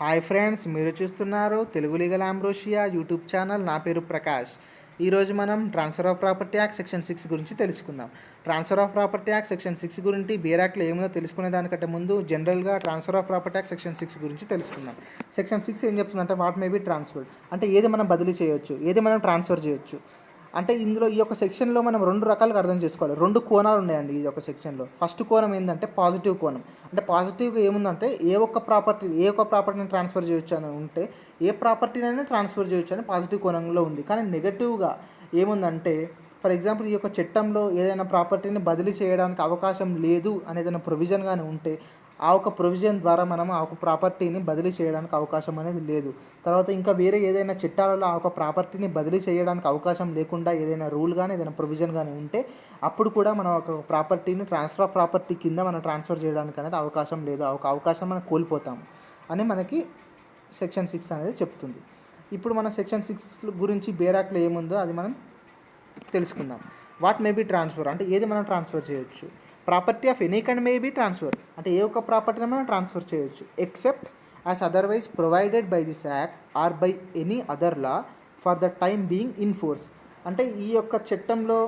Hi friends, మీరు చూస్తున్నారు Telugu legal ఆంబ్రోషియా YouTube channel. నా పేరు ప్రకాష్. ఈరోజు మనం transfer of property act section 6 గురించి తెలుసుకుందాం. Transfer of property act section 6 గురించి బేర్ యాక్ట్లో ఏముందో తెలుసుకునే దానికంటే ముందు జనరల్గా transfer of property act section 6 గురించి తెలుసుకుందాం. సెక్షన్ 6 ఏం చెప్తుందంటే వాట్ మే బీ ట్రాన్స్ఫర్డ్, అంటే ఏది మనం బదిలీ చేయొచ్చు, ఏది మనం ట్రాన్స్ఫర్ చేయొచ్చు. అంటే ఇందులో ఈ యొక్క సెక్షన్లో మనం రెండు రకాలుగా అర్థం చేసుకోవాలి. రెండు కోణాలు ఉన్నాయండి ఈ యొక్క సెక్షన్లో. ఫస్ట్ కోణం ఏంటంటే పాజిటివ్ కోణం. అంటే పాజిటివ్గా ఏముందంటే ఏ ఒక్క ప్రాపర్టీని ట్రాన్స్ఫర్ చేయొచ్చు అని ఉంటే ఏ ప్రాపర్టీనైనా ట్రాన్స్ఫర్ చేయొచ్చు అని పాజిటివ్ కోణంలో ఉంది. కానీ నెగటివ్గా ఏముందంటే ఫర్ ఎగ్జాంపుల్ ఈ యొక్క చట్టంలో ఏదైనా ప్రాపర్టీని బదిలీ చేయడానికి అవకాశం లేదు అని ఏదైనా ప్రొవిజన్ కానీ ఉంటే ఆ ఒక ప్రొవిజన్ ద్వారా మనం ఆ ఒక ప్రాపర్టీని బదిలీ చేయడానికి అవకాశం అనేది లేదు. తర్వాత ఇంకా వేరే ఏదైనా చట్టాలలో ఆ ఒక ప్రాపర్టీని బదిలీ చేయడానికి అవకాశం లేకుండా ఏదైనా రూల్ కానీ ఏదైనా ప్రొవిజన్ కానీ ఉంటే అప్పుడు కూడా మనం ఒక ప్రాపర్టీని ట్రాన్స్ఫర్ ఆఫ్ ప్రాపర్టీ కింద మనం ట్రాన్స్ఫర్ చేయడానికి అనేది అవకాశం లేదు. ఆ ఒక అవకాశం మనం కోల్పోతాము అని మనకి సెక్షన్ 6 అనేది చెప్తుంది. ఇప్పుడు మనం సెక్షన్ 6 గురించి బేర్ యాక్ట్లో ఏముందో అది మనం తెలుసుకుందాం. వాట్ మే బీ ట్రాన్స్ఫర్, అంటే ఏది మనం ట్రాన్స్ఫర్ చేయొచ్చు. Property of any kind may be transfer, అంటే ఏ ఒక్క ప్రాపర్టీని మనం ట్రాన్స్ఫర్ చేయొచ్చు except as otherwise provided by this act or by any other law for the time being in force. అంటే ఈ యొక్క చట్టంలో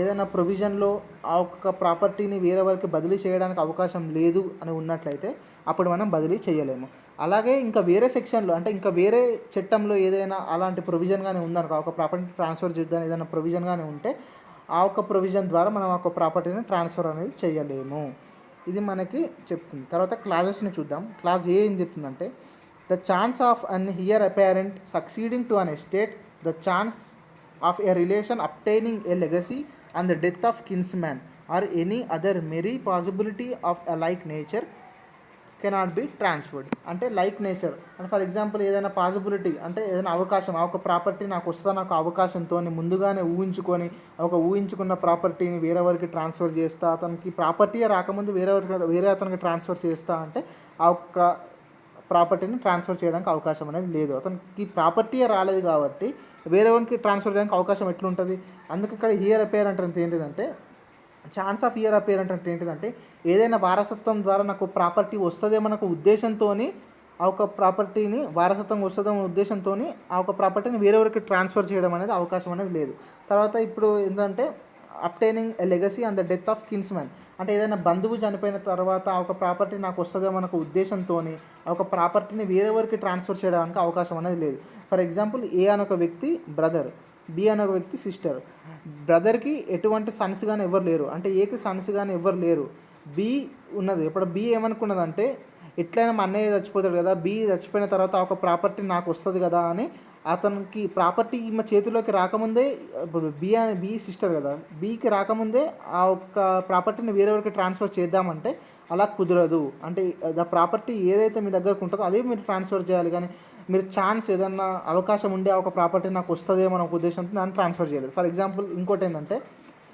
ఏదైనా ప్రొవిజన్లో ఆ ఒక్క ప్రాపర్టీని వేరే వాళ్ళకి బదిలీ చేయడానికి అవకాశం లేదు అని ఉన్నట్లయితే అప్పుడు మనం బదిలీ చేయలేము. అలాగే ఇంకా వేరే సెక్షన్లో అంటే ఇంకా వేరే చట్టంలో ఏదైనా అలాంటి ప్రొవిజన్ కానీ ఉందనుకో, ఒక ప్రాపర్టీ ట్రాన్స్ఫర్ చేద్దాం ఏదైనా ప్రొవిజన్ కానీ ఉంటే ఆ ఒక్క ప్రొవిజన్ ద్వారా మనం ఒక ప్రాపర్టీని ట్రాన్స్ఫర్ అనేది చేయలేము. ఇది మనకి చెప్తుంది. తర్వాత క్లాజెస్ని చూద్దాం. క్లాజ్ ఏ ఏం చెప్తుందంటే the chance of an heir apparent succeeding to an estate, the chance of a relation obtaining a legacy and the death of kinsman or any other mere possibility of a like nature cannot be transferred. అంటే like nature అంటే for example ఏదైనా possibility అంటే ఏదైనా అవకాశం, ఆ ఒక property నాకు వస్తుందా నాకు అవకాశంతో ముందుగానే ఊహించుకున్న ప్రాపర్టీని వేరే వారికి ట్రాన్స్ఫర్ చేస్తా, అతనికి ప్రాపర్టీ రాకముందు వేరే అతనికి ట్రాన్స్ఫర్ చేస్తా అంటే ఆ ఒక్క ప్రాపర్టీని ట్రాన్స్ఫర్ చేయడానికి అవకాశం అనేది లేదు. అతనికి ప్రాపర్టీయే రాలేదు కాబట్టి వేరే వారికి ట్రాన్స్ఫర్ చేయడానికి అవకాశం ఎట్లుంటుంది. అందుకే ఇక్కడ హియర్ అపేర్ అంటే ఏంటిదంటే ఛాన్స్ ఆఫ్ హియర్ అపేర్ అంటే ఏంటిదంటే ఏదైనా వారసత్వం ద్వారా నాకు ప్రాపర్టీ వస్తుందేమో నాకు ఉద్దేశంతో ఆ ఒక ప్రాపర్టీని వారసత్వం వస్తుందేమో ఉద్దేశంతో ఆ ఒక ప్రాపర్టీని వేరేవరికి ట్రాన్స్ఫర్ చేయడం అనేది అవకాశం అనేది లేదు. తర్వాత ఇప్పుడు ఏంటంటే obtaining a legacy and the death of kinsman, అంటే ఏదైనా బంధువు చనిపోయిన తర్వాత ఆ ఒక ప్రాపర్టీ నాకు వస్తుందేమో నాకు ఉద్దేశంతో ఆ ఒక ప్రాపర్టీని వేరేవరికి ట్రాన్స్ఫర్ చేయడానికి అవకాశం అనేది లేదు. ఫర్ ఎగ్జాంపుల్ ఏ అని ఒక వ్యక్తి బ్రదర్, బి అనే ఒక వ్యక్తి సిస్టర్. బ్రదర్కి ఎటువంటి సన్స్ కానీ ఎవరు లేరు, అంటే ఏకి సన్స్ కానీ ఎవరు లేరు. బి ఉన్నది. ఇప్పుడు బి ఏమనుకున్నదంటే ఎట్లయినా మా అన్నయ్య చచ్చిపోతాడు కదా, బి చచ్చిపోయిన తర్వాత ఒక ప్రాపర్టీ నాకు వస్తుంది కదా అని అతనికి ప్రాపర్టీ ఈమె చేతిలోకి రాకముందే, ఇప్పుడు బి సిస్టర్ కదా, బీకి రాకముందే ఆ ఒక్క ప్రాపర్టీని వేరేవరికి ట్రాన్స్ఫర్ చేద్దామంటే అలా కుదరదు. అంటే ద ప్రాపర్టీ ఏదైతే మీ దగ్గరకు ఉంటుందో అదే మీరు ట్రాన్స్ఫర్ చేయాలి. కానీ మీరు ఛాన్స్ ఏదన్నా అవకాశం ఉండే ఒక ప్రాపర్టీ నాకు వస్తుందేమో ఒక ఉద్దేశంతో దాన్ని ట్రాన్స్ఫర్ చేయలేదు. ఫర్ ఎగ్జాంపుల్ ఇంకోటి ఏంటంటే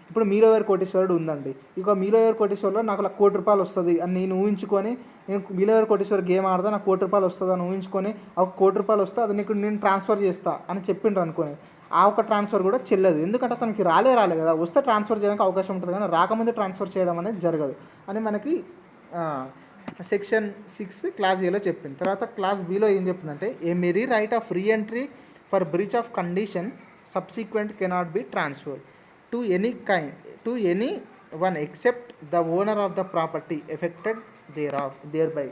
ఇప్పుడు మీలోవేర్ కోటేశ్వరుడు ఉందండి. ఇక మీలోవేర్ కోటేశ్వరులో నాకు ₹1,00,00,000 వస్తుంది అని నేను ఊహించుకొని నేను మీలోవేర్ కోటేశ్వర్ గేమ్ ఆడదా నాకు ₹1,00,00,000 వస్తుంది అని ఊహించుకొని ఆ ₹1,00,00,000 వస్తే అది నీకు నేను ట్రాన్స్ఫర్ చేస్తా అని చెప్పిండ్రు అనుకోని ఆ ఒక ట్రాన్స్ఫర్ కూడా చెల్లదు. ఎందుకంటే అతనికి రాలే కదా, వస్తే ట్రాన్స్ఫర్ చేయడానికి అవకాశం ఉంటుంది కానీ రాకముందే ట్రాన్స్ఫర్ చేయడం అనేది జరగదు అని మనకి సెక్షన్ 6 క్లాస్ ఏలో చెప్పింది. తర్వాత క్లాస్ బిలో ఏం చెప్తుందంటే a mere right of re entry for breach of condition subsequent cannot be transferred to any one except the owner of the property affected thereby.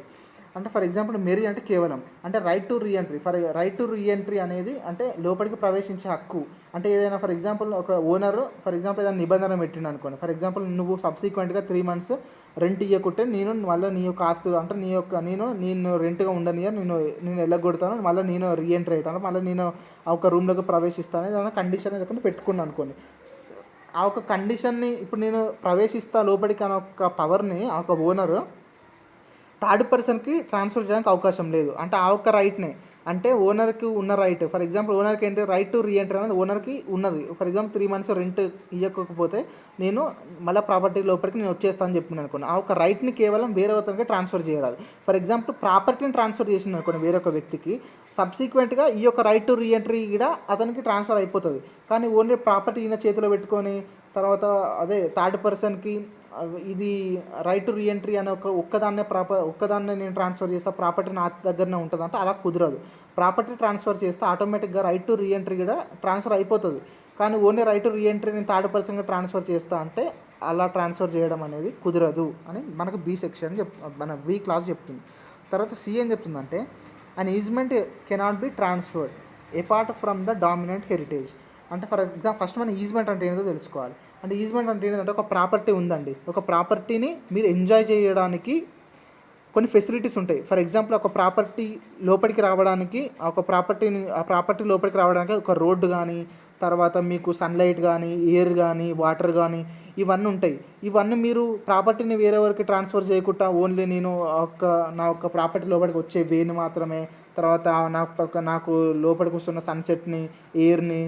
అంటే ఫర్ ఎగ్జాంపుల్ మెరీ అంటే కేవలం అంటే రైట్ టు రీఎంట్రీ అనేది అంటే లోపలికి ప్రవేశించే హక్కు. అంటే ఏదైనా ఫర్ ఎగ్జాంపుల్ ఒక ఓనర్ ఫర్ ఎగ్జాంపుల్ ఏదైనా నిబంధన పెట్టిండు అనుకోండి. ఫర్ ఎగ్జాంపుల్ నువ్వు సబ్సిక్వెంట్గా 3 months రెంట్ ఇవ్వకుంటే నేను మళ్ళీ నీ యొక్క ఆస్తులు అంటే నేను రెంట్గా ఉండనియా, నేను వెళ్ళగొడతాను, మళ్ళీ నేను రీఎంట్రీ అవుతాను, మళ్ళీ నేను ఆ ఒక రూమ్లోకి ప్రవేశిస్తాను ఏదైనా కండిషన్ ఏదైనా పెట్టుకున్నాను అనుకోండి. ఆ ఒక కండిషన్ని ఇప్పుడు నేను ప్రవేశిస్తా లోపలికి అనే ఒక పవర్ని ఆ ఒక ఓనర్ థర్డ్ పర్సన్కి ట్రాన్స్ఫర్ చేయడానికి అవకాశం లేదు. అంటే ఆ ఒక్క రైట్నే అంటే ఓనర్కి ఉన్న రైట్. ఫర్ ఎగ్జాంపుల్ ఓనర్కి ఏంటి రైట్ టు రీఎంట్రీ అనేది ఓనర్కి ఉన్నది. ఫర్ ఎగ్జాంపుల్ 3 months రెంట్ ఇవ్వకపోతే నేను మళ్ళీ ప్రాపర్టీ లోపలికి నేను వచ్చేస్తాను అని చెప్పిన అనుకోండి. ఆ ఒక రైట్ని కేవలం వేరే అతనికి ట్రాన్స్ఫర్ చేయాలి. ఫర్ ఎగ్జాంపుల్ ప్రాపర్టీని ట్రాన్స్ఫర్ చేసింది అనుకోండి వేరొక వ్యక్తికి, సబ్సిక్వెంట్గా ఈ యొక్క రైట్ టు రీఎంట్రీ కూడా అతనికి ట్రాన్స్ఫర్ అయిపోతుంది. కానీ ఓన్లీ ప్రాపర్టీ ఈయన చేతిలో పెట్టుకొని తర్వాత అదే థర్డ్ పర్సన్కి ఇది రైట్ టు రీఎంట్రీ అనే ఒక్కదాన్నే నేను ట్రాన్స్ఫర్ చేస్తా, ప్రాపర్టీ నా దగ్గరనే ఉంటుంది అంటే అలా కుదరదు. ప్రాపర్టీ ట్రాన్స్ఫర్ చేస్తే ఆటోమేటిక్గా రైట్ టు రీఎంట్రీ కూడా ట్రాన్స్ఫర్ అయిపోతుంది. కానీ ఓన్లీ రైట్ టు రీఎంట్రీ నేను థర్డ్ పర్సన్గా ట్రాన్స్ఫర్ చేస్తా అంటే అలా ట్రాన్స్ఫర్ చేయడం అనేది కుదరదు అని మనకు బి సెక్షన్ మన బి క్లాస్ చెప్తుంది. తర్వాత సి ఏం చెప్తుందంటే an easement cannot be transferred apart from the dominant heritage. అంటే ఫర్ ఎగ్జాంపుల్ ఫస్ట్ మనం ఈజ్మెంట్ అంటే ఏంటో తెలుసుకోవాలి. అంటే ఈజ్మెంట్ అంటే ఏంటంటే ఒక ప్రాపర్టీ ఉందండి, ఒక ప్రాపర్టీని మీరు ఎంజాయ్ చేయడానికి కొన్ని ఫెసిలిటీస్ ఉంటాయి. ఫర్ ఎగ్జాంపుల్ ఒక ప్రాపర్టీ లోపలికి రావడానికి ఆ ప్రాపర్టీ లోపలికి రావడానికి ఒక రోడ్డు కానీ, తర్వాత మీకు సన్లైట్ కానీ, ఎయిర్ కానీ, వాటర్ కానీ ఇవన్నీ ఉంటాయి. ఇవన్నీ మీరు ప్రాపర్టీని వేరే వరకు ట్రాన్స్ఫర్ చేయకుండా ఓన్లీ నేను నా ఒక్క ప్రాపర్టీ లోపలికి వచ్చే వేని మాత్రమే, తర్వాత నాకు లోపలికి వస్తున్న సన్సెట్ని, ఎయిర్ని,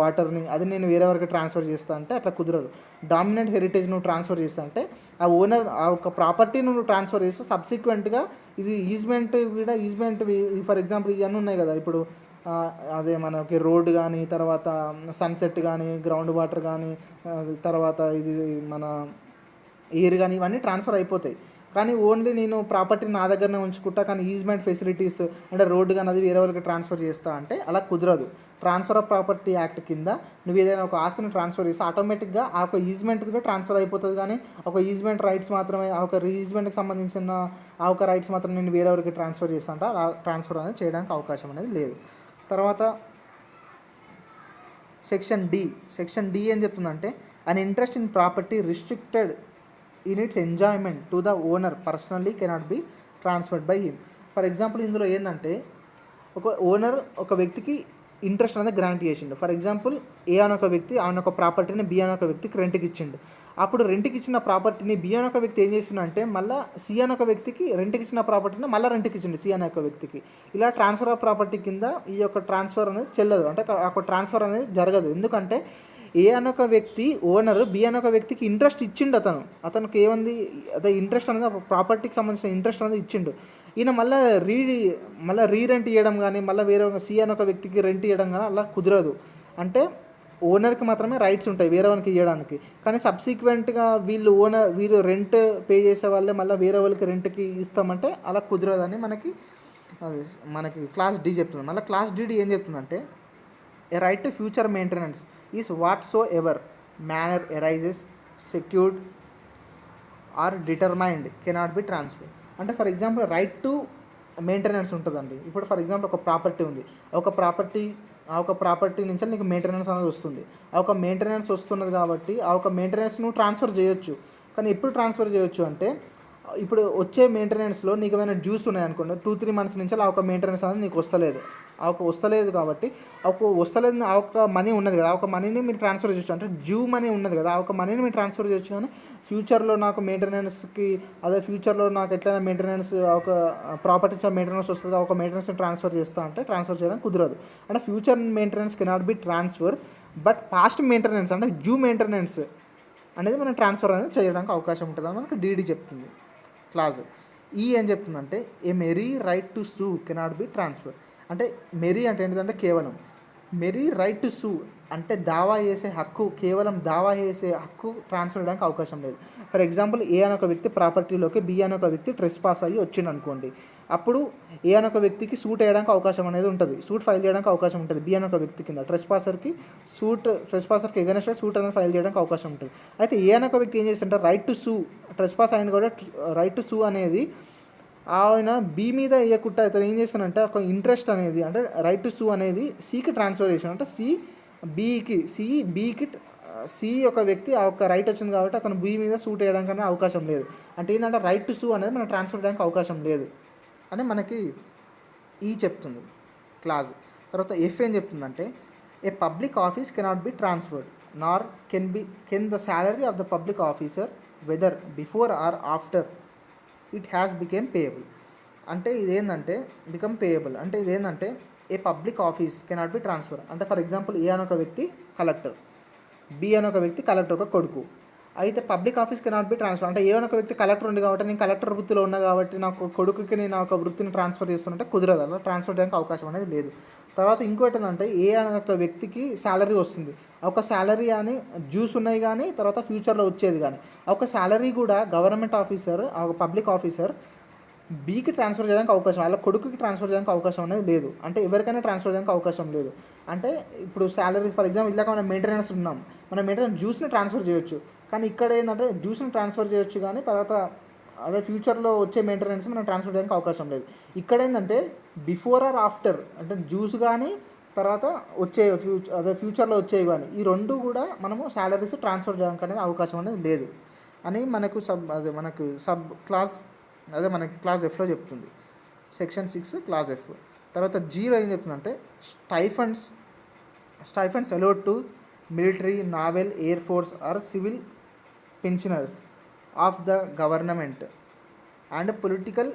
వాటర్ని అది నేను వేరే వరకు ట్రాన్స్ఫర్ చేస్తా అంటే అట్లా కుదరదు. డామినెంట్ హెరిటేజ్ నువ్వు ట్రాన్స్ఫర్ చేస్తా అంటే ఆ ఒక ప్రాపర్టీని నువ్వు ట్రాన్స్ఫర్ చేస్తే సబ్సిక్వెంట్గా ఇది ఈజ్మెంట్ ఫర్ ఎగ్జాంపుల్ ఇవన్నీ ఉన్నాయి కదా, ఇప్పుడు అదే మనకి రోడ్ కానీ, తర్వాత సన్సెట్ కానీ, గ్రౌండ్ వాటర్ కానీ, తర్వాత ఇది మన ఎయిర్ కానీ ఇవన్నీ ట్రాన్స్ఫర్ అయిపోతాయి. కానీ ఓన్లీ నేను ప్రాపర్టీని నా దగ్గరనే ఉంచుకుంటా, కానీ ఈజ్మెంట్ ఫెసిలిటీస్ అంటే రోడ్డు కానీ అది వేరే వాళ్ళకి ట్రాన్స్ఫర్ చేస్తా అంటే అలా కుదరదు. ట్రాన్స్ఫర్ ఆఫ్ ప్రాపర్టీ యాక్ట్ కింద నువ్వు ఏదైనా ఒక ఆస్తిని ట్రాన్స్ఫర్ చేస్తే ఆటోమేటిక్గా ఆ ఒక ఈజ్మెంట్ కూడా ట్రాన్స్ఫర్ అయిపోతుంది. కానీ ఒక ఈజ్మెంట్ రైట్స్ మాత్రమే, ఆ ఒక ఈజ్మెంట్కి సంబంధించిన ఆ ఒక రైట్స్ మాత్రం నేను వేరే ఎవరికి ట్రాన్స్ఫర్ చేస్తా అంటే ఆ ట్రాన్స్ఫర్ అనేది చేయడానికి అవకాశం అనేది లేదు. తర్వాత సెక్షన్ డి ఏం చెప్తుందంటే an interest in property restricted in it's enjoyment to the owner personally cannot be transferred by him. For example ఇందులో ఏంటంటే ఒక ఓనర్ ఒక వ్యక్తికి ఇంట్రెస్ట్ అనేది గ్రాంట్ చేసిండు. ఫర్ ఎగ్జాంపుల్ ఏ అని ఒక వ్యక్తి ఆయన ఒక ప్రాపర్టీని బి అని ఒక వ్యక్తికి రెంట్కి ఇచ్చిండు. అప్పుడు రెంట్కి ఇచ్చిన ప్రాపర్టీని బి అని ఒక వ్యక్తి ఏం చేసిందంటే మళ్ళీ సి అని ఒక వ్యక్తికి రెంట్కి ఇచ్చిన ప్రాపర్టీని మళ్ళీ రెంట్కి ఇచ్చిండు సి అని ఒక వ్యక్తికి. ఇలా ట్రాన్స్ఫర్ ఆఫ్ ప్రాపర్టీ కింద ఈ యొక్క ట్రాన్స్ఫర్ అనేది చెల్లదు, అంటే ఒక ట్రాన్స్ఫర్ అనేది జరగదు. ఎందుకంటే ఏ అని ఒక వ్యక్తి ఓనర్ బి అని ఒక వ్యక్తికి ఇంట్రెస్ట్ ఇచ్చిండు, అతనికి ఏముంది అదే ఇంట్రెస్ట్ అనేది ప్రాపర్టీకి సంబంధించిన ఇంట్రెస్ట్ అనేది ఇచ్చిండు. ఈయన మళ్ళీ రీరెంట్ ఇవ్వడం కానీ, మళ్ళీ వేరే సి అని ఒక వ్యక్తికి రెంట్ ఇవ్వడం కానీ అలా కుదరదు. అంటే ఓనర్కి మాత్రమే రైట్స్ ఉంటాయి వేరే వాళ్ళకి ఇవ్వడానికి, కానీ సబ్సిక్వెంట్గా వీళ్ళు రెంట్ పే చేసే వాళ్ళే మళ్ళీ వేరే వాళ్ళకి రెంట్కి ఇస్తామంటే అలా కుదరదని మనకి క్లాస్ డి చెప్తుంది. మళ్ళీ క్లాస్ డి ఏం చెప్తుందంటే a right to future maintenance is whatsoever manner arises secured or determined cannot be transfer. అంటే for example right to maintenance ఉంటుందండి. ఇప్పుడు ఫర్ ఎగ్జాంపుల్ ఒక ప్రాపర్టీ ఉంది, ఆ ఒక ప్రాపర్టీ నుంచి నీకు మెయింటెనెన్స్ అనేది వస్తుంది. ఆ ఒక మెయింటెనెన్స్ వస్తున్నది కాబట్టి ఆ ఒక మెయింటెనెన్స్ నువ్వు ట్రాన్స్ఫర్ చేయొచ్చు. కానీ ఎప్పుడు ట్రాన్స్ఫర్ చేయొచ్చు అంటే ఇప్పుడు వచ్చే మెయింటెనెన్స్లో నీకు ఏమైనా డ్యూస్ ఉన్నాయనుకోండి, 2-3 months నుంచి ఆ ఒక మెయింటెనెన్స్ అనేది నీకు వస్తలేదు కాబట్టి ఆ ఒక మనీ ఉన్నది కదా, ఆ ఒక మనీని మీరు ట్రాన్స్ఫర్ చేయొచ్చు. అంటే డ్యూ మనీ ఉన్నది కదా, ఆ ఒక మనీని మీరు ట్రాన్స్ఫర్ చేయొచ్చు. కానీ ఫ్యూచర్లో నాకు ఎట్లయినా మెయింటెనెన్స్ ఒక ప్రాపర్టీ మెయింటెనెన్స్ వస్తుంది, ఆ ఒక మెయింటెనెన్స్ ట్రాన్స్ఫర్ చేస్తా అంటే ట్రాన్స్ఫర్ చేయడం కుదరదు. అంటే future maintenance cannot be transfer, but past maintenance అంటే డ్యూ మెయింటెనెన్స్ అనేది మనం ట్రాన్స్ఫర్ అనేది చేయడానికి అవకాశం ఉంటుందని మనకు డీడీ చెప్తుంది క్లాజ్. ఈ ఏం చెప్తుందంటే a mere right to sue cannot be transfer. అంటే మెరీ అంటే ఏంటంటే కేవలం మెరీ రైట్ టు సూ అంటే కేవలం దావా చేసే హక్కు ట్రాన్స్ఫర్ చేయడానికి అవకాశం లేదు. ఫర్ ఎగ్జాంపుల్ ఏ అని ఒక వ్యక్తి ప్రాపర్టీలోకి బి అని ఒక వ్యక్తి ట్రెస్ పాస్ అయ్యి వచ్చింది అనుకోండి, అప్పుడు ఏ అని ఒక వ్యక్తికి సూట్ వేయడానికి అవకాశం అనేది ఉంటుంది, సూట్ ఫైల్ చేయడానికి అవకాశం ఉంటుంది. బి అని ఒక వ్యక్తి కింద ట్రెస్ పాసర్కి ఎగనెస్ట్గా సూట్ అనేది ఫైల్ చేయడానికి అవకాశం ఉంటుంది. అయితే ఏ అని ఒక వ్యక్తి ఏం చేస్తుంటే రైట్ టు సూ ట్రెస్ పాస్ అయిన కూడా రైట్ టు సూ అనేది ఆయన బి మీద వేయకుండా అతను ఏం చేస్తానంటే ఒక ఇంట్రెస్ట్ అనేది అంటే రైట్ టు సూ అనేది సికి ట్రాన్స్ఫర్ చేసాను. అంటే సి ఒక వ్యక్తి ఆ ఒక రైట్ వచ్చింది కాబట్టి అతను బి మీద సూట్ వేయడానికి అవకాశం లేదు. అంటే ఏంటంటే రైట్ టు సూ అనేది మనం ట్రాన్స్ఫర్ చేయడానికి అవకాశం లేదు అని మనకి చెప్తుంది క్లాజ్. తర్వాత ఎఫ్ ఏం చెప్తుందంటే a public office cannot be transferred nor can the salary of the public officer whether before or after it has become payable. అంటే ఇదేంటంటే బికమ్ పేయబుల్ అంటే ఇదేంటంటే a public office cannot be transfer. అంటే for example A అని ఒక వ్యక్తి collector, B అని ఒక వ్యక్తి కలెక్టర్ ఒక కొడుకు. అయితే public office cannot be transfer అంటే ఏ అని ఒక వ్యక్తి కలెక్టర్ ఉంది కాబట్టి నేను కలెక్టర్ వృత్తిలో ఉన్నా కాబట్టి నాకు కొడుకుకి నేను ఒక వృత్తిని ట్రాన్స్ఫర్ చేస్తున్నట్టే కుదరదు, అలా ట్రాన్స్ఫర్ చేయడానికి అవకాశం అనేది లేదు. తర్వాత ఇంకోటి ఏంటంటే ఏ అనే ఒక వ్యక్తికి శాలరీ వస్తుంది. ఒక శాలరీ అని డ్యూస్ ఉన్నాయి కానీ తర్వాత ఫ్యూచర్లో వచ్చేది కానీ ఒక శాలరీ కూడా గవర్నమెంట్ ఆఫీసర్ ఒక పబ్లిక్ ఆఫీసర్ బీకి ట్రాన్స్ఫర్ చేయడానికి అవకాశం, వాళ్ళ కొడుకుకి ట్రాన్స్ఫర్ చేయడానికి అవకాశం అనేది లేదు. అంటే ఎవరికైనా ట్రాన్స్ఫర్ చేయడానికి అవకాశం లేదు. అంటే ఇప్పుడు శాలరీ ఫర్ ఎగ్జాంపుల్ ఇందాక మనం మెయింటెనెన్స్ ఉన్నాం, మనం మెయింటెనెన్స్ డ్యూస్ని ట్రాన్స్ఫర్ చేయొచ్చు. కానీ ఇక్కడ ఏంటంటే డ్యూస్ని ట్రాన్స్ఫర్ చేయొచ్చు కానీ తర్వాత అదే ఫ్యూచర్లో వచ్చే మెయింటెనెన్స్ మనం ట్రాన్స్ఫర్ చేయడానికి అవకాశం లేదు. ఇక్కడ ఏంటంటే బిఫోర్ ఆర్ ఆఫ్టర్ అంటే డ్యూస్ కానీ తర్వాత వచ్చే ఫ్యూచర్లో వచ్చేవి కానీ ఈ రెండు కూడా మనము శాలరీస్ ట్రాన్స్ఫర్ చేయడానికి అనేది అవకాశం అనేది లేదు అని మనకు సబ్ క్లాస్ మనకి క్లాస్ ఎఫ్లో చెప్తుంది. Section 6 class F. తర్వాత జీలో ఏం చెప్తుందంటే stipends allowed to military, naval, air force or civil pensioners of the government and political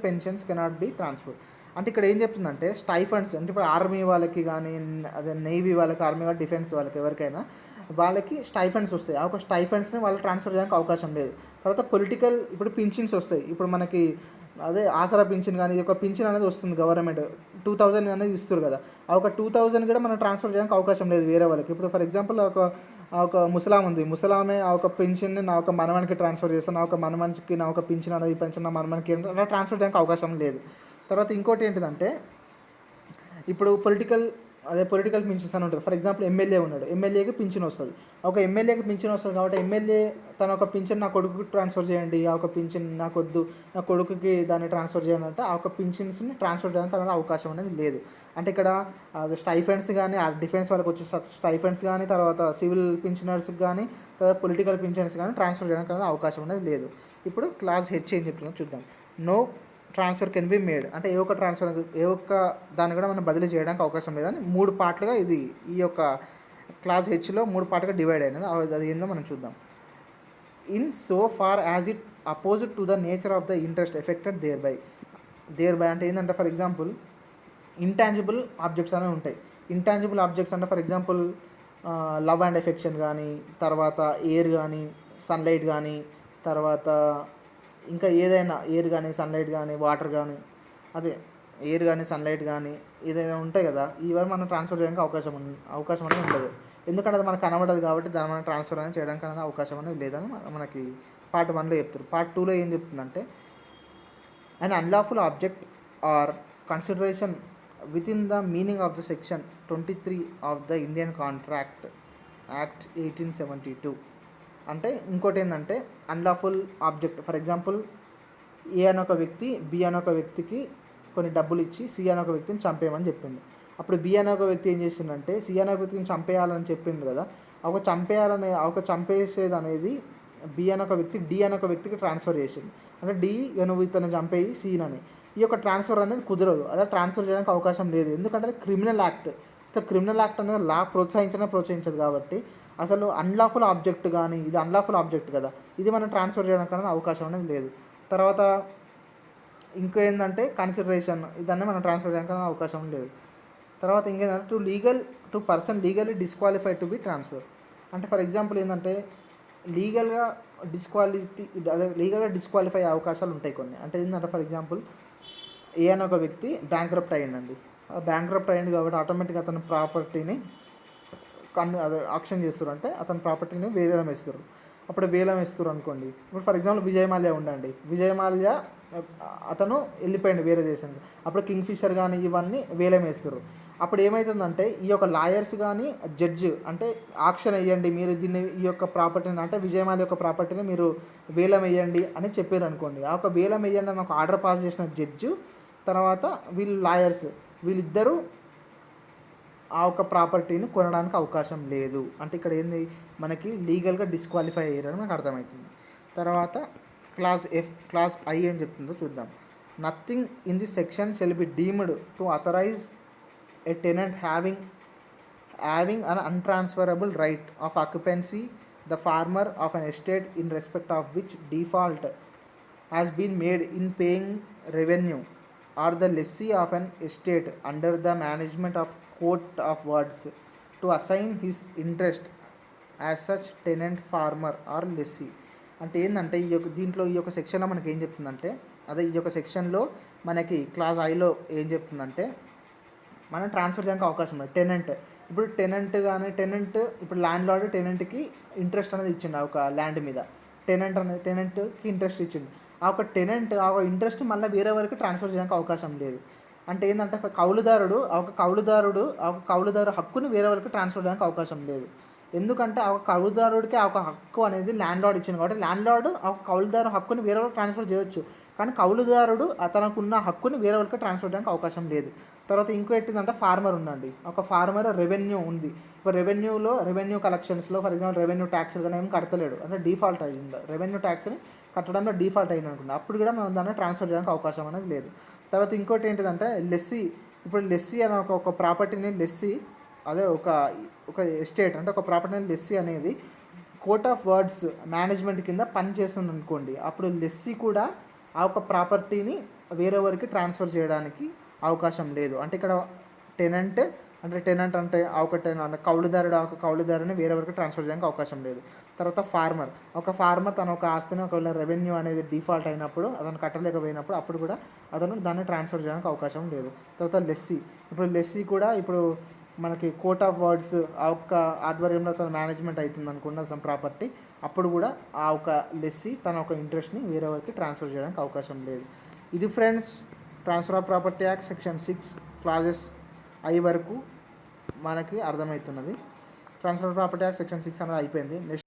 pensions cannot be transfer. అంటే ఇక్కడ ఏం చెప్తుందంటే స్టైఫండ్స్ అంటే ఇప్పుడు ఆర్మీ వాళ్ళకి కానీ అదే నేవీ వాళ్ళకి, ఆర్మీ వాళ్ళకి, డిఫెన్స్ వాళ్ళకి ఎవరికైనా వాళ్ళకి స్టైఫండ్స్ వస్తాయి. ఆ ఒక స్టైఫండ్స్ని వాళ్ళు ట్రాన్స్ఫర్ చేయడానికి అవకాశం లేదు. తర్వాత పొలిటికల్ ఇప్పుడు పింఛన్స్ వస్తాయి. ఇప్పుడు మనకి అదే ఆసరా పింఛన్ కానీ ఇది ఒక పింఛన్ అనేది వస్తుంది గవర్నమెంట్ 2000 అనేది ఇస్తారు కదా, ఆ ఒక 2000 కూడా మనం ట్రాన్స్ఫర్ చేయడానికి అవకాశం లేదు వేరే వాళ్ళకి. ఇప్పుడు ఫర్ ఎగ్జాంపుల్ ఒక ముసలాం ఉంది, ముసలామే ఆ ఒక పెన్షన్ని నా ఒక మనవనికి ట్రాన్స్ఫర్ చేస్తాను, నా ఒక మనవనికి నా ఒక పింఛన్ అనేది పెన్షన్ నా మనవనికి అలా ట్రాన్స్ఫర్ చేయడానికి అవకాశం లేదు. తర్వాత ఇంకోటి ఏంటిదంటే ఇప్పుడు పొలిటికల్ పింఛన్స్ అని ఉంటుంది. ఫర్ ఎగ్జాంపుల్ ఎమ్మెల్యే ఉన్నాడు, ఎమ్మెల్యేకి పింఛన్ వస్తుంది. ఒక ఎమ్మెల్యేకి పింఛన్ వస్తుంది కాబట్టి ఎమ్మెల్యే తన ఒక పింఛన్ నా కొడుకుకి ట్రాన్స్ఫర్ చేయండి, ఆ ఒక పింఛన్ నాకు వద్దు, నా కొడుకుకి దాన్ని ట్రాన్స్ఫర్ చేయండి అంటే ఆ ఒక పింఛన్స్ని ట్రాన్స్ఫర్ చేయడానికి అనేది అవకాశం అనేది లేదు. అంటే ఇక్కడ స్టైఫండ్స్ కానీ డిఫెన్స్ వాళ్ళకి వచ్చే స్టైఫండ్స్ కానీ తర్వాత సివిల్ పింఛనర్స్కి కానీ తర్వాత పొలిటికల్ పింఛన్స్ కానీ ట్రాన్స్ఫర్ చేయడానికి అనేది అవకాశం అనేది లేదు. ఇప్పుడు క్లాస్ హెచ్ ఏం చెప్తుందో చూద్దాం. No transfer can be made అంటే ఏ ఒక్క దాన్ని కూడా మనం బదిలీ చేయడానికి అవకాశం లేదని 3 పార్ట్లుగా ఈ యొక్క క్లాస్ హెచ్లో 3 పార్ట్గా డివైడ్ అయినది. అది ఏందో మనం చూద్దాం. In so far as it opposite to the nature of the interest affected thereby అంటే ఏంటంటే ఫర్ ఎగ్జాంపుల్ ఇంటాంజిబుల్ ఆబ్జెక్ట్స్ అనేవి ఉంటాయి. ఇంటాంజిబుల్ ఆబ్జెక్ట్స్ అంటే for example love and affection కానీ తర్వాత ఎయిర్ కానీ సన్లైట్ కానీ తర్వాత ఇంకా ఏదైనా ఎయిర్ కానీ సన్లైట్ కానీ వాటర్ కానీ ఎయిర్ కానీ సన్లైట్ కానీ ఏదైనా ఉంటాయి కదా, ఇవన్నీ మనం ట్రాన్స్ఫర్ చేయడానికి అవకాశం అనేది ఉండదు. ఎందుకంటే అది మనకు కనబడదు కాబట్టి దాన్ని మనం ట్రాన్స్ఫర్ అనేది చేయడానికి అనేది అవకాశం అనేది లేదని మనకి పార్ట్ 1లో చెప్తారు. పార్ట్ 2లో ఏం చెప్తుందంటే an unlawful object or consideration within the meaning of the section 23 of the Indian Contract Act 1872. అంటే ఇంకోటి ఏంటంటే unlawful object for example A అని ఒక వ్యక్తి బి అని ఒక వ్యక్తికి కొన్ని డబ్బులు ఇచ్చి సి అని ఒక వ్యక్తిని చంపేయమని చెప్పిండు. అప్పుడు బి అనే ఒక వ్యక్తి ఏం చేసిండంటే సి అనే ఒక వ్యక్తిని చంపేయాలని చెప్పిండు కదా, చంపేసేది అనేది బి అనే ఒక వ్యక్తి డి అనే ఒక వ్యక్తికి ట్రాన్స్ఫర్ చేసిండు. అంటే డి నువ్వు ఇతను చంపేయి సీనని ఈ యొక్క ట్రాన్స్ఫర్ అనేది కుదరదు, అదే ట్రాన్స్ఫర్ చేయడానికి అవకాశం లేదు. ఎందుకంటే అది క్రిమినల్ యాక్ట్. క్రిమినల్ యాక్ట్ అనేది లా ప్రోత్సహించదు కాబట్టి అసలు అన్లాఫుల్ ఆబ్జెక్ట్ కానీ ఇది అన్లాఫుల్ ఆబ్జెక్ట్ కదా, ఇది మనం ట్రాన్స్ఫర్ చేయడానికి అనేది అవకాశం అనేది లేదు. తర్వాత ఇంకా ఏంటంటే కన్సిడరేషన్ ఇదన్నీ మనం ట్రాన్స్ఫర్ చేయడానికి అవకాశం లేదు. తర్వాత ఇంకేంటంటే to person legally disqualified to be transfer. అంటే ఫర్ ఎగ్జాంపుల్ ఏంటంటే లీగల్గా డిస్క్వాలిఫై అయ్యే అవకాశాలు ఉంటాయి కొన్ని. అంటే ఏంటంటే ఫర్ ఎగ్జాంపుల్ ఏ అని ఒక వ్యక్తి బ్యాంక్రప్ట్ అయ్యిందండి, బ్యాంక్రప్ట్ అయ్యింది కాబట్టి ఆటోమేటిక్గా అతని ప్రాపర్టీని ఆక్షన్ చేస్తారు. అంటే అతని ప్రాపర్టీని వేలం వేస్తారు. అప్పుడు వేలం వేస్తారు అనుకోండి. ఇప్పుడు ఫర్ ఎగ్జాంపుల్ విజయ్ మాల్యా ఉండండి, విజయ్ మాల్యా అతను వెళ్ళిపోయింది వేరే దేశానికి, అప్పుడు కింగ్ ఫిషర్ కానీ ఇవన్నీ వేలం వేస్తారు. అప్పుడు ఏమవుతుందంటే ఈ యొక్క లాయర్స్ కానీ జడ్జ్ అంటే ఆక్షన్ వేయండి మీరు దీన్ని ఈ యొక్క ప్రాపర్టీని అంటే విజయ్ మాల్యా యొక్క ప్రాపర్టీని మీరు వేలం వేయండి అని చెప్పారు అనుకోండి. ఆ ఒక వేలం వేయండి అని ఒక ఆర్డర్ పాస్ చేసిన జడ్జు తర్వాత లాయర్స్ వీళ్ళిద్దరూ ఆ ఒక ప్రాపర్టీని కొనడానికి అవకాశం లేదు. అంటే ఇక్కడ ఏంది మనకి లీగల్గా డిస్క్వాలిఫై అయ్యారని మనకు అర్థమవుతుంది. తర్వాత క్లాస్ ఐ ఏం చెప్తుందో చూద్దాం. Nothing in the section shall be deemed to authorise a tenant having an untransferable right of occupancy the farmer of an estate in respect of which default has been made in paying revenue or the lessee of an estate under the management of court of wards to assign his interest as such tenant farmer or lessee. అంటే ఏంటంటే ఈ యొక్క సెక్షన్లో మనకి ఏం చెప్తుందంటే అదే ఈ యొక్క సెక్షన్లో మనకి క్లాస్ ఐలో ఏం చెప్తుందంటే మనం ట్రాన్స్ఫర్ చేయడానికి అవకాశం ఉంది. ఇప్పుడు టెనెంట్ ఇప్పుడు ల్యాండ్ లార్డ్ టెనెంట్కి ఇంట్రెస్ట్ అనేది ఇచ్చిండు ఆ ఒక ల్యాండ్ మీద. టెనెంట్కి ఇంట్రెస్ట్ ఇచ్చిండు. ఆ ఒక ఇంట్రెస్ట్ మళ్ళీ వేరే వరకు ట్రాన్స్ఫర్ చేయడానికి అవకాశం లేదు. అంటే ఏంటంటే ఆ ఒక కౌలుదారు హక్కుని వేరే వరకు ట్రాన్స్ఫర్ చేయడానికి అవకాశం లేదు. ఎందుకంటే ఆ ఒక కౌలుదారుడికి ఆ ఒక హక్కు అనేది ల్యాండ్ లార్డ్ ఇచ్చింది కాబట్టి ల్యాండ్ లార్డ్ ఆ ఒక కౌలుదారు హక్కుని వేరే వాళ్ళకి ట్రాన్స్ఫర్ చేయొచ్చు. కానీ కౌలుదారుడు తనకున్న హక్కుని వేరే వాళ్ళకి ట్రాన్స్ఫర్ చేయడానికి అవకాశం లేదు. తర్వాత ఇంకో ఏంటిదంటే ఫార్మర్ ఉందండి. ఒక ఫార్మర్ రెవెన్యూ ఉంది. ఇప్పుడు రెవెన్యూ కలెక్షన్స్లో ఫర్ ఎగ్జాంపుల్ రెవెన్యూ ట్యాక్స్లు కానీ ఏం కడతలేడు, అంటే డిఫాల్ట్ అయ్యింది. రెవెన్యూ ట్యాక్స్ని కట్టడంలో డిఫాల్ట్ అయింది అనుకుంటా, అప్పుడు కూడా మనం దాన్ని ట్రాన్స్ఫర్ చేయడానికి అవకాశం అనేది లేదు. తర్వాత ఇంకోటి ఏంటిదంటే లెస్సీ. ఇప్పుడు లెస్సీ అనే ఒక ప్రాపర్టీని అదే ఒక ఎస్టేట్ అంటే ఒక ప్రాపర్టీని లెస్సీ అనేది కోర్ట్ ఆఫ్ వర్డ్స్ మేనేజ్మెంట్ కింద పని చేస్తుంది అనుకోండి, అప్పుడు లెస్సీ కూడా ఆ ఒక ప్రాపర్టీని వేరే వారికి ట్రాన్స్ఫర్ చేయడానికి అవకాశం లేదు. అంటే ఇక్కడ టెనెంట్ అంటే ఆ ఒక కౌలుదారుని వేరే వరకు ట్రాన్స్ఫర్ చేయడానికి అవకాశం లేదు. తర్వాత ఫార్మర్ తన ఒక ఆస్తిని ఒకవేళ రెవెన్యూ అనేది డిఫాల్ట్ అయినప్పుడు అతను కట్టలేకపోయినప్పుడు అప్పుడు కూడా అతను దాన్ని ట్రాన్స్ఫర్ చేయడానికి అవకాశం లేదు. తర్వాత లెస్సీ కూడా ఇప్పుడు మనకి కోర్ట్ ఆఫ్ వర్డ్స్ ఆ ఒక్క ఆధ్వర్యంలో తన మేనేజ్మెంట్ అవుతుంది అనుకున్న తన ప్రాపర్టీ, అప్పుడు కూడా ఆ ఒక లెస్సీ తన ఒక ఇంట్రెస్ట్ని వేరే వరకు ట్రాన్స్ఫర్ చేయడానికి అవకాశం లేదు. ఇది friends transfer of property act section 6 clauses I వరకు మనకి అర్థమవుతున్నది. Transfer of property act section 6 అనేది అయిపోయింది. నెక్స్ట్